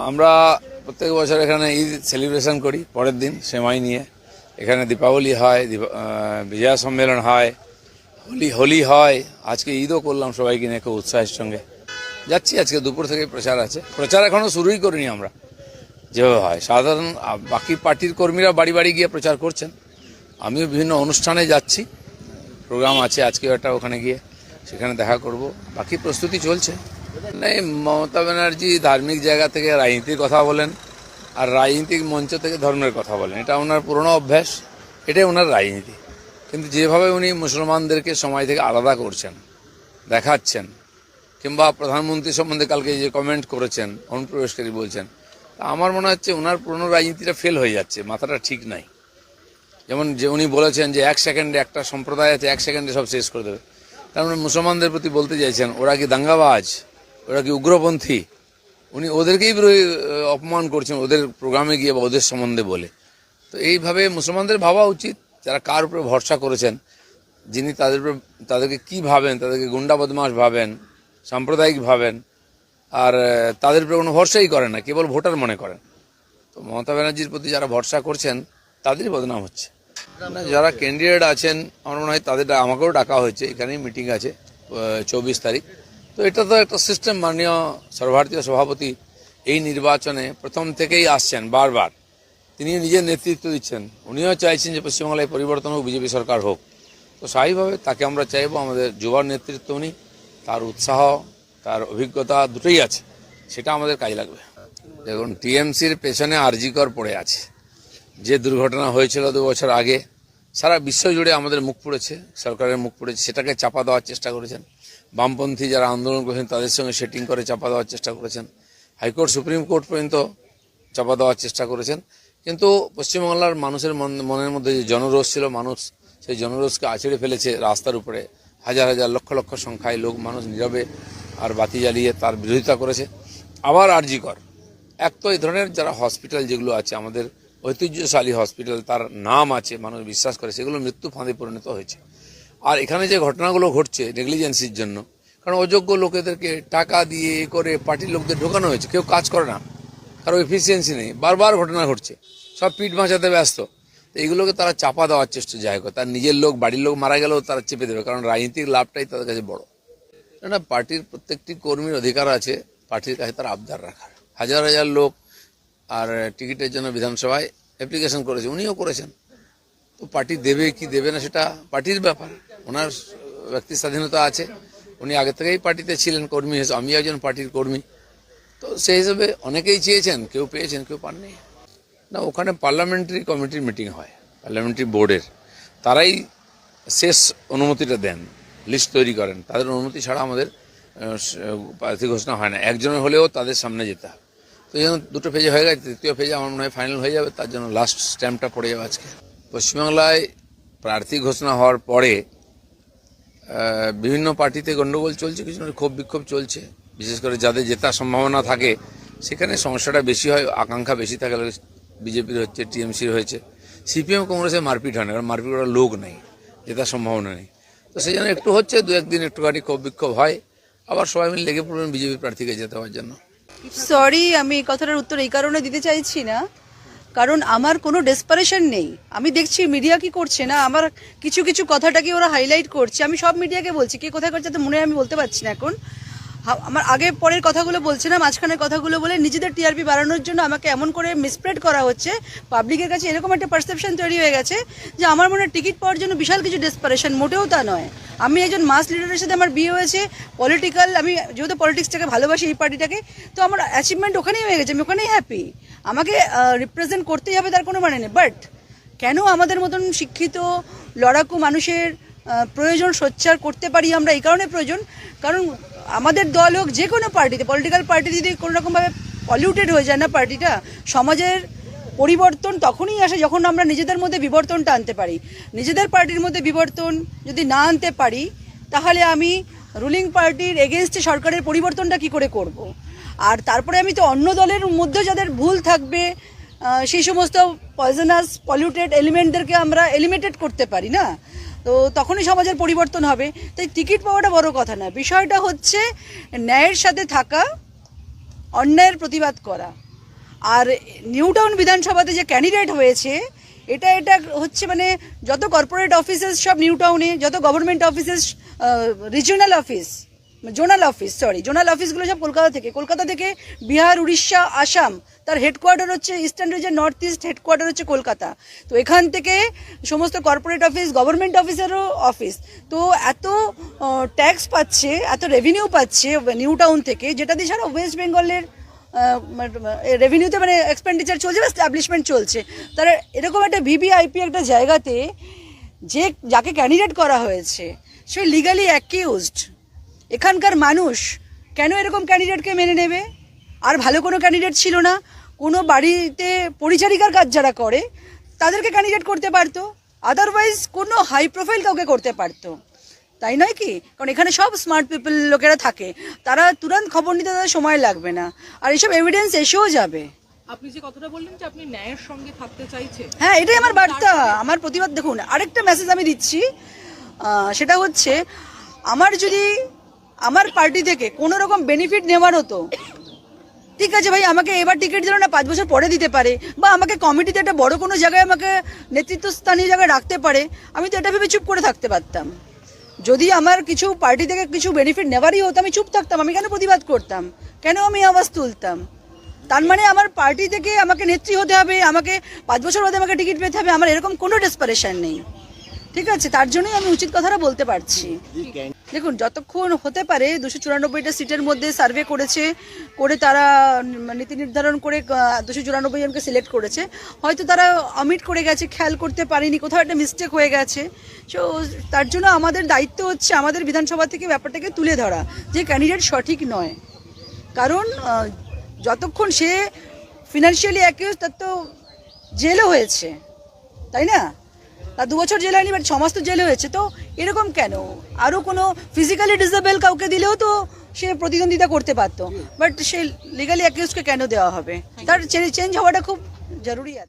আমরা প্রত্যেক বছর এখানে ঈদ সেলিব্রেশন করি, পরের দিন সেমাই নিয়ে। এখানে দীপাবলি হয়, বিজয়া সম্মেলন হয়, হোলি হয়, আজকে ঈদও করলাম সবাইকে নিয়ে খুব উৎসাহের সঙ্গে। যাচ্ছি, আজকে দুপুর থেকে প্রচার আছে। প্রচার এখনও শুরুই করিনি আমরা, যেভাবে হয় সাধারণ বাকি পার্টির কর্মীরা বাড়ি বাড়ি গিয়ে প্রচার করছেন। আমিও বিভিন্ন অনুষ্ঠানে যাচ্ছি, প্রোগ্রাম আছে আজকেও একটা, ওখানে গিয়ে সেখানে দেখা করব। বাকি প্রস্তুতি চলছে। মমতা ব্যানার্জি ধার্মিক জায়গা থেকে রাজনীতির কথা বলেন, আর রাজনীতিক মঞ্চ থেকে ধর্মের কথা বলেন। এটা ওনার পুরনো অভ্যাস, এটাই ওনার রাজনীতি। কিন্তু যেভাবে উনি মুসলমানদেরকে সমাজ থেকে আলাদা করছেন, দেখাচ্ছেন, কিংবা প্রধানমন্ত্রী সম্বন্ধে কালকে যে কমেন্ট করেছেন, অনুপ্রবেশকারী বলছেন, আমার মনে হচ্ছে ওনার পুরনো রাজনীতিটা ফেল হয়ে যাচ্ছে, মাথাটা ঠিক নাই। যেমন যে উনি বলেছেন যে 1 সেকেন্ডে একটা সম্প্রদায় আছে, 1 সেকেন্ডে সব শেষ করে দেবে। তার মানে মুসলমানদের প্রতি বলতে চাইছেন ওরা কি দাঙ্গাবাজ, ওরা কি উগ্রপন্থী। উনি ওদেরকেই অপমান করছেন ওদের প্রোগ্রামে গিয়ে বা ওদের সম্বন্ধে বলে। তো এইভাবে মুসলমানদের ভাবা উচিত, যারা কার উপরে ভরসা করেছেন, যিনি তাদেরকে কি ভাবেন, তাদেরকে গুন্ডা বদমাশ ভাবেন, সাম্প্রদায়িক ভাবেন, আর তাদের উপরে কোনো ভরসাই করেন না, কেবল ভোটার মনে করেন। তো মমতা ব্যানার্জির প্রতি যারা ভরসা করছেন তাদেরই বদনাম হচ্ছে। যারা ক্যান্ডিডেট আছেন আমার মনে হয় তাদের আমাকেও ডাকা হয়েছে, এখানেই মিটিং আছে 24 তারিখ। তো এটা তো একটা সিস্টেম। মাননীয় সর্বভারতীয় সভাপতি এই নির্বাচনে প্রথম থেকেই আসছেন, বারবার তিনি নিজের নেতৃত্ব দিচ্ছেন। উনিও চাইছেন যে পশ্চিমবাংলায় পরিবর্তন হোক, বিজেপি সরকার হোক। তো স্বাভাবিকভাবে তাকে আমরা চাইবো। আমাদের যুবার নেতৃত্ব উনি, তার উৎসাহ, তার অভিজ্ঞতা দুটোই আছে, সেটা আমাদের কাজে লাগবে। দেখুন, টিএমসির পেছনে আরজিকর পড়ে আছে। যে দুর্ঘটনা হয়েছিল 2 বছর আগে, সারা বিশ্ব জুড়ে আমাদের মুখ পড়েছে, সরকারের মুখ পড়েছে, সেটাকে চাপা দেওয়ার চেষ্টা করেছেন। বামপন্থী যারা আন্দোলন করেছেন তাদের সঙ্গে সেটিং করে চাপা দেওয়ার চেষ্টা করেছেন। হাইকোর্ট, সুপ্রিম কোর্ট পর্যন্ত চাপা দেওয়ার চেষ্টা করেছেন। কিন্তু পশ্চিমবাংলার মানুষের মনের মধ্যে যে জনরোষ ছিল, মানুষ সেই জনরোষকে আছড়ে ফেলেছে রাস্তার উপরে। হাজার হাজার লক্ষ লক্ষ সংখ্যায় মানুষ নীরবে আর বাতি জ্বালিয়ে তার বিরোধিতা করেছে। আবার আরজিকর, এক তো এই ধরনের যারা হসপিটাল যেগুলো আছে, আমাদের ঐতিহ্যশালী হসপিটাল, তার নাম আছে, মানুষ বিশ্বাস করে, সেগুলো মৃত্যু ফাঁদে পরিণত হয়েছে। আর এখানে যে ঘটনাগুলো ঘটছে নেগলিজেন্সির জন্য, কারণ অযোগ্য লোকেদেরকে টাকা দিয়ে করে পার্টির লোকদের ঢোকানো হয়েছে, কেউ কাজ করে না, কারো এফিসিয়েন্সি নেই, বারবার ঘটনা ঘটছে, সব পিঠ বাঁচাতে ব্যস্ত। তো এইগুলোকে তারা চাপা দেওয়ার চেষ্টা যায়, তার নিজের লোক, বাড়ির লোক মারা গেলেও তারা চেপে দেবে, কারণ রাজনীতিক লাভটাই তাদের কাছে বড়। না, পার্টির প্রত্যেকটি কর্মীর অধিকার আছে পার্টির কাছে তার আবদার রাখার। হাজার হাজার লোক আর টিকিটের জন্য বিধানসভায় অ্যাপ্লিকেশন করেছে, উনিও করেছেন। তো পার্টি দেবে কি দেবে না সেটা পার্টির ব্যাপার, ওনার ব্যক্তি স্বাধীনতা আছে। উনি আগে থেকেই পার্টিতে ছিলেন কর্মী হিসেবে, আমি একজন পার্টির কর্মী। তো সেই হিসেবে অনেকেই চেয়েছেন, কেউ পেয়েছেন, কেউ পাননি। না, ওখানে পার্লামেন্টারি কমিটির মিটিং হয়, পার্লামেন্টারি বোর্ডের, তারাই শেষ অনুমতিটা দেন, লিস্ট তৈরি করেন। তাদের অনুমতি ছাড়া আমাদের প্রার্থী ঘোষণা হয় না। একজনের হলেও তাদের সামনে যেতে হয়। তো এই জন্য 2টো ফেজে হয়ে গেছে, 3য় ফেজে আমার মনে হয় ফাইনাল হয়ে যাবে, তার জন্য লাস্ট স্ট্যাম্পটা পড়ে যাবে আজকে। পশ্চিমবাংলায় প্রার্থী ঘোষণা হওয়ার পরে বিভিন্ন পার্টিতে গণ্ডগোল চলছে, কিছু ক্ষোভ বিক্ষোভ চলছে। বিশেষ করে যাদের জেতার সম্ভাবনা থাকে সেখানে সমস্যাটা বেশি হয়, আকাঙ্ক্ষা বেশি থাকে। বিজেপির হচ্ছে, টিএমসির হয়েছে, সিপিএম কংগ্রেসে মারপিট হয় না, কারণ মারপিট করার লোক নেই, জেতার সম্ভাবনা নেই। তো সেই জন্য একটু হচ্ছে, 2-1 দিন একটুখানি ক্ষোভ বিক্ষোভ হয়, আবার সবাই মিলে লেগে পড়বেন বিজেপি প্রার্থীকে জেতা হওয়ার জন্য। সরি, আমি এই কথাটার উত্তর এই কারণে দিতে চাইছি না, কারণ আমার কোনো ডেসপারেশন নেই। আমি দেখছি মিডিয়া কি করছে না, আমার কিছু কিছু কথাটাকে ওরা হাইলাইট করছে। আমি সব মিডিয়াকে বলছি, কে কোথায় করছে তো মনে হয় আমি বলতে পারছি না এখন। আমার আগে পরের কথাগুলো বলছে না, মাঝখানের কথাগুলো বলে নিজেদের টিআরপি বাড়ানোর জন্য আমাকে এমন করে মিসপ্রেড করা হচ্ছে। পাবলিকের কাছে এরকম একটা পারসেপশন তৈরি হয়ে গেছে যে আমার মনে হয় টিকিট পাওয়ার জন্য বিশাল কিছু ডেসপারেশন, মোটেও তা নয়। আমি একজন মাস লিডারের সাথে আমার বিয়ে হয়েছে, পলিটিক্যাল, আমি যেহেতু পলিটিক্সটাকে ভালোবাসি, এই পার্টিটাকে, তো আমার অ্যাচিভমেন্ট ওখানেই হয়ে গেছে, আমি ওখানেই হ্যাপি। আমাকে রিপ্রেজেন্ট করতেই হবে তার কোনো মানে নেই। বাট কেন আমাদের মতন শিক্ষিত লড়াকু মানুষের প্রয়োজন সোচ্চার করতে পারি আমরা, এই কারণে প্রয়োজন, কারণ আমাদের দল হোক যে কোনো পার্টিতে, পলিটিক্যাল পার্টি যদি কোনো রকমভাবে পলিউটেড হয়ে যায় না পার্টিটা, সমাজের পরিবর্তন তখনই আসে যখন আমরা নিজেদের মধ্যে বিবর্তনটা আনতে পারি। নিজেদের পার্টির মধ্যে বিবর্তন যদি না আনতে পারি, তাহলে আমি রুলিং পার্টির এগেনস্টে সরকারের পরিবর্তনটা কি করে করব। আর তারপরে আমি তো অন্য দলের মধ্যে যাদের ভুল থাকবে সেই সমস্ত পয়জনাস পলিউটেড এলিমেন্টদেরকে আমরা এলিমিনেট করতে পারি না, তো তখনই সমাজের পরিবর্তন হবে। তাই টিকিট পাওয়াটা বড় কথা না, বিষয়টা হচ্ছে ন্যায়ের সাথে থাকা, অন্যায়ের প্রতিবাদ করা। আর নিউ টাউন বিধানসভাতে যে ক্যান্ডিডেট হয়েছে এটা হচ্ছে মানে যত কর্পোরেট অফিসেস সব নিউ টাউনে, যত government offices, regional office, zonal অফিসগুলো সব কলকাতা থেকে বিহার, উড়িষ্যা, আসাম, তার হেডকোয়ার্টার হচ্ছে eastern region, north east headquarter হচ্ছে কলকাতা। তো এখান থেকে সমস্ত কর্পোরেট অফিস, গভর্নমেন্ট অফিসেরও অফিস, তো এত ট্যাক্স পাচ্ছে, এত রেভিনিউ পাচ্ছে নিউ টাউন থেকে, যেটা দিয়ে সারা ওয়েস্ট বেঙ্গলের রেভিনিউতে মানে এক্সপেন্ডিচার চলছে বা এস্টাবলিশমেন্ট চলছে। তারা এরকম একটা ভিভিআইপি একটা জায়গাতে যাকে ক্যান্ডিডেট করা হয়েছে সে লিগালি অ্যাকিউজড। এখানকার মানুষ কেন এরকম ক্যান্ডিডেটকে মেনে নেবে? আর ভালো কোনো ক্যান্ডিডেট ছিল না, কোনো বাড়িতে পরিচারিকার কাজ যারা করে তাদেরকে ক্যান্ডিডেট করতে পারতো, আদারওয়াইজ কোনো হাই প্রোফাইল কাউকে করতে পারতো, তাই নয় কি? কারণ এখানে সব স্মার্ট পিপল লোকেরা থাকে, তারা তুরন্ত খবর নিতে তাদের সময় লাগবে না, আর এইসব এভিডেন্স এসেও যাবে। আপনি যে কথাটা বললেন যে আপনি ন্যায়ের সঙ্গে থাকতে চাইছেন, হ্যাঁ, এটাই আমার বার্তা, আমার প্রতিবাদ। দেখুন, আরেকটা মেসেজ আমি দিচ্ছি, সেটা হচ্ছে আমার পার্টি থেকে কোনো রকম বেনিফিট নেওয়ার হতো, ঠিক আছে ভাই, আমাকে এবার টিকিট দিল না, 5 বছর পরে দিতে পারে, বা আমাকে কমিটিতে একটা বড় কোনো জায়গায় আমাকে নেতৃত্বস্থানীয় জায়গায় রাখতে পারে, আমি তো এটা ভেবে চুপ করে থাকতে পারতাম। যদি আমার কিছু পার্টি থেকে কিছু বেনিফিট নেওয়ারই হতো, আমি চুপ থাকতাম, আমি কেন প্রতিবাদ করতাম, কেন আমি আওয়াজ তুলতাম? তার মানে আমার পার্টি থেকে আমাকে নেত্রী হতে হবে, আমাকে 5 বছর বাদে আমাকে টিকিট পেতে হবে, আমার এরকম কোনো ডেসপারেশন নেই, ঠিক আছে? তার জন্যই আমি উচিত কথাটা বলতে পারছি। দেখুন, যতক্ষণ হতে পারে 294টা সিটের মধ্যে সার্ভে করে তারা নীতি নির্ধারণ করে 294 জনকে সিলেক্ট করেছে, হয়তো তারা অমিট করে গেছে, খেয়াল করতে পারেনি, কোথাও একটা মিস্টেক হয়ে গেছে। সো তার জন্য আমাদের দায়িত্ব হচ্ছে আমাদের বিধানসভা থেকে ব্যাপারটাকে তুলে ধরা যে ক্যান্ডিডেট সঠিক নয়, কারণ যতক্ষণ সে ফিনান্সিয়ালি অ্যাকিউজ, তার তো জেলও হয়েছে, তাই না? তার 2 বছর জেল হয়নি, বাট 6 মাস তো জেল হয়েছে। তো এরকম কেন? আরও কোনো ফিজিক্যালি ডিসেবল কাউকে দিলেও তো সে প্রতিদ্বন্দ্বিতা করতে পারতো, বাট সে লিগালি অ্যাকিউজকে কেন দেওয়া হবে? তার চেঞ্জ হওয়াটা খুব জরুরি আছে।